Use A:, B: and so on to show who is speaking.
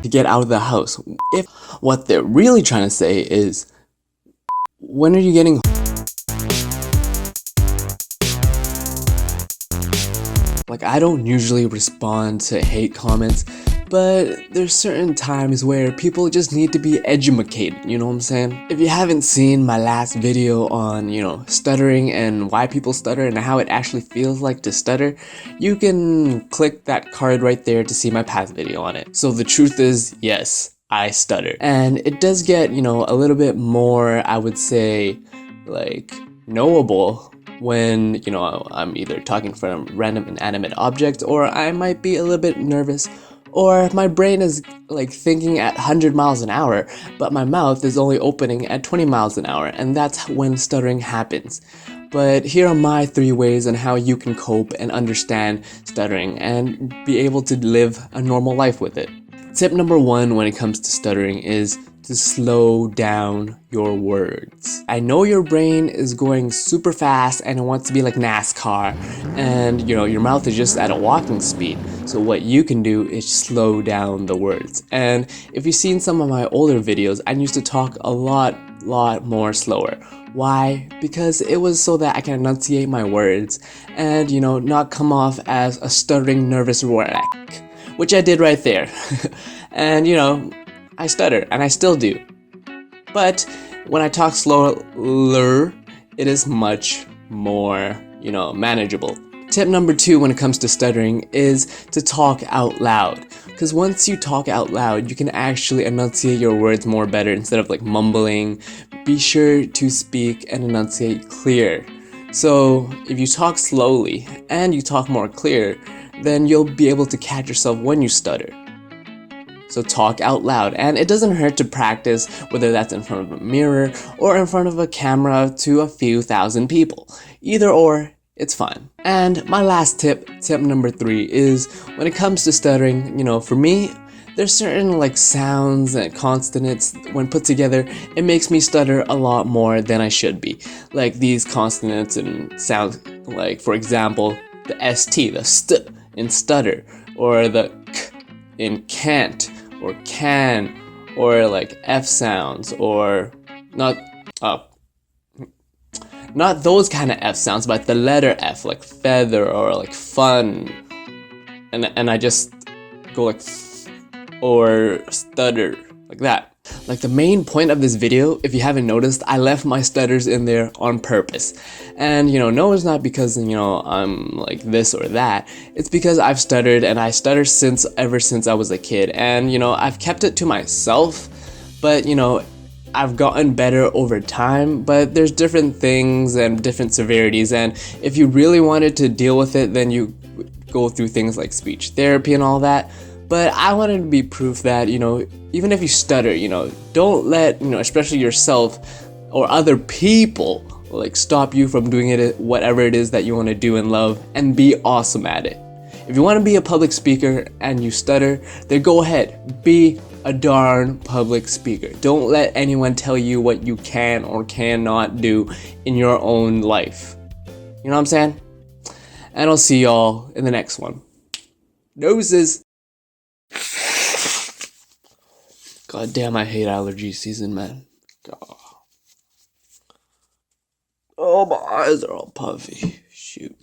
A: to get out of the house. If what they're really trying to say is, when are you getting Like, I don't usually respond to hate comments, but there's certain times where people just need to be educated, you know what I'm saying? If you haven't seen my last video on, stuttering and why people stutter and how it actually feels like to stutter, you can click that card right there to see my past video on it. So the truth is, yes, I stutter. And it does get, a little bit more, I would say, like, knowable when, I'm either talking from a random inanimate object, or I might be a little bit nervous, or my brain is like thinking at 100 miles an hour, but my mouth is only opening at 20 miles an hour, and that's when stuttering happens. But here are my 3 ways on how you can cope and understand stuttering and be able to live a normal life with it. Tip number 1 when it comes to stuttering is to slow down your words. I know your brain is going super fast and it wants to be like NASCAR, and your mouth is just at a walking speed. So what you can do is slow down the words. And if you've seen some of my older videos, I used to talk a lot more slower. Why? Because it was so that I can enunciate my words and not come off as a stuttering nervous wreck, which I did right there. And I stutter, and I still do. But when I talk slower, it is much more, manageable. Tip number 2 when it comes to stuttering is to talk out loud. Because once you talk out loud, you can actually enunciate your words more better instead of like mumbling. Be sure to speak and enunciate clear. So if you talk slowly and you talk more clear, then you'll be able to catch yourself when you stutter. So talk out loud, and it doesn't hurt to practice, whether that's in front of a mirror or in front of a camera to a few thousand people. Either or, it's fine. And my last tip number 3, is when it comes to stuttering, for me, there's certain like sounds and consonants, when put together, it makes me stutter a lot more than I should be. Like these consonants and sounds, like for example, the ST, the st in stutter, or the k in can't, or can, or like F sounds, or not those kind of F sounds, but the letter F, like feather or like fun, and I just go like or stutter like that. Like the main point of this video, if you haven't noticed, I left my stutters in there on purpose. And no, it's not because I'm like this or that. It's because I've stuttered, and I stuttered ever since I was a kid. And I've kept it to myself, but I've gotten better over time. But there's different things and different severities, and if you really wanted to deal with it, then you go through things like speech therapy and all that. But I wanted to be proof that, even if you stutter, don't let, especially yourself or other people, like stop you from doing it, whatever it is that you want to do and love, and be awesome at it. If you want to be a public speaker and you stutter, then go ahead, be a darn public speaker. Don't let anyone tell you what you can or cannot do in your own life. You know what I'm saying? And I'll see y'all in the next one. Doses. God damn, I hate allergy season, man. God. Oh, my eyes are all puffy. Shoot.